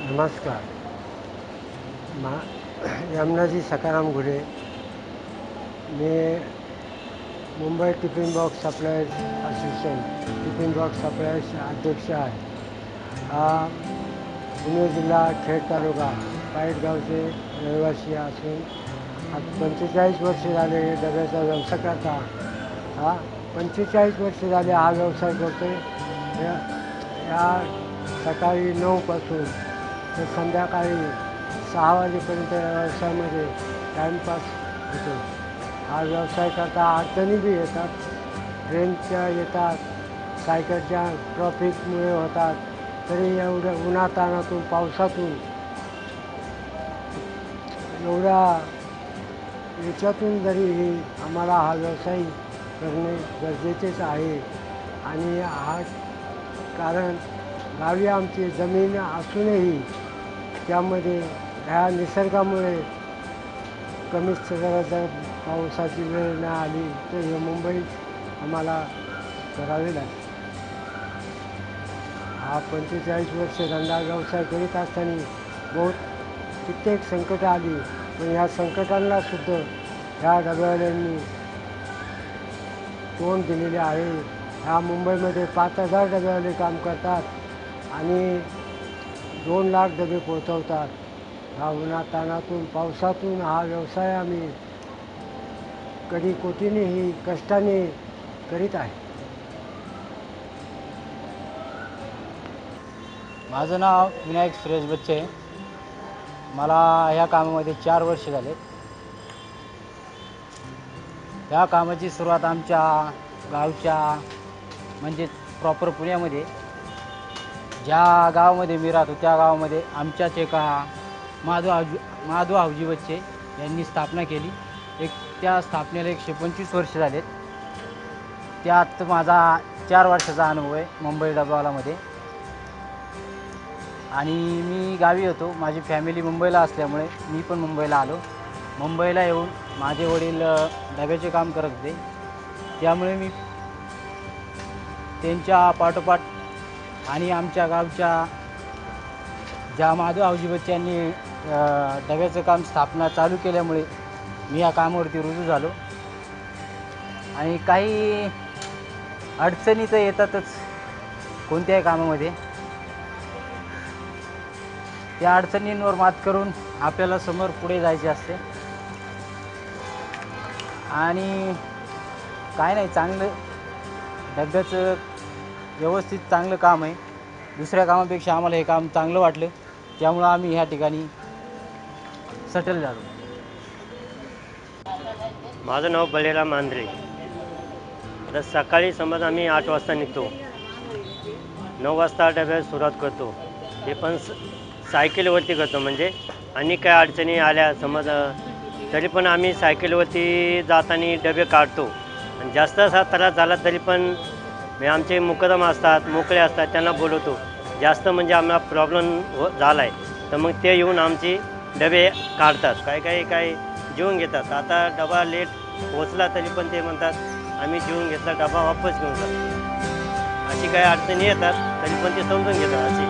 नमस्कार. मा यमुनाजी सकाराम घुले. मी Mumbai tiffin box suppliers association tiffin box suppliers अध्यक्ष आहे. हा पुणे जिल्हा खेड तालुका पायट गावचे रहिवासी असून आज 45 वर्ष झाले डब्याचा व्यवसाय करता. हा 45 वर्ष झाले हा व्यवसाय करतो. या सकाळी 9 पासून तर संध्याकाळी 6 वाजेपर्यंत या व्यवसायामध्ये टाईमपास होतो. हा व्यवसाय करता अडचणी बी येतात, ट्रेनच्या येतात, सायकलच्या ट्रॉफिकमुळे होतात. तरी एवढ्या उन्हातान्हातून पावसातून एवढ्या याच्यातून जरी आम्हाला हा व्यवसाय करणे गरजेचेच आहे. आणि हा कारण गावी आमची जमीन असूनही त्यामध्ये ह्या निसर्गामुळे कमीच जर पावसाची वेळ नाही आली तर हे मुंबईत आम्हाला करावे लागेल. हा 45 वर्ष धंदा व्यवसाय करीत असताना कित्येक संकट आली, पण ह्या संकटांना सुद्धा ह्या डबेवाल्यांनी तोंड दिलेले आहे. ह्या मुंबईमध्ये 5,000 डबेवाले काम करतात आणि 2 लाख डबे पोहोचवतात. ह्या उन्हातान्हातून पावसातून हा व्यवसाय आम्ही कधी कोटीनेही कष्टाने करीत आहे. माझं नाव विनायक सुरेश बच्चे. मला ह्या कामामध्ये 4 वर्ष झाले. ह्या कामाची सुरुवात आमच्या गावच्या म्हणजेच प्रॉपर पुण्यामध्ये ज्या गावामध्ये मी राहतो त्या गावामध्ये आमच्याच एका माधव आवजी बच्चे यांनी स्थापना केली. त्या स्थापनेला 125 वर्ष झालेत. त्यात माझा 4 वर्षाचा अनुभव आहे मुंबई डबावालामध्ये. आणि मी गावी होतो. माझी फॅमिली मुंबईला असल्यामुळे मी पण मुंबईला आलो. मुंबईला येऊन माझे वडील डब्याचे काम करत होते, त्यामुळे मी त्यांच्या पाठोपाठ आणि आमच्या गावच्या ज्या माधव आवजी बच्चे यांनी डब्याचं काम स्थापना चालू केल्यामुळे मी या कामावरती रुजू झालो. आणि काही अडचणी तर येतातच कोणत्याही कामामध्ये. त्या अडचणींवर मात करून आपल्याला समोर पुढे जायचे असते. आणि काय नाही, चांगलं डब्याचं व्यवस्थित चांगलं काम आहे. दुसऱ्या कामापेक्षा आम्हाला हे काम चांगलं वाटलं, त्यामुळं आम्ही ह्या ठिकाणी सेटल झालो. माझं नाव बळीराम आंध्रे. आता सकाळी समज आम्ही 8 वाजता निघतो, 9 वाजता डब्याला सुरुवात करतो. ते पण सायकलवरती करतो. म्हणजे आणि काय अडचणी आल्या समज तरी पण आम्ही सायकलवरती जाताना डबे काढतो. आणि जास्त असा त्रास झाला तरी पण आमचे मुकदम असतात, मोकळे असतात, त्यांना बोलवतो. जास्त म्हणजे आम्हाला प्रॉब्लेम झाला आहे तर मग ते येऊन आमची डबे काढतात. काही जेवून घेतात. आता डबा लेट पोचला तरी पण ते म्हणतात आम्ही जेवून घेतला, डबा वापस घेऊन जातो. अशी काही अडचणी येतात तरी पण ते समजून घेतात. अशी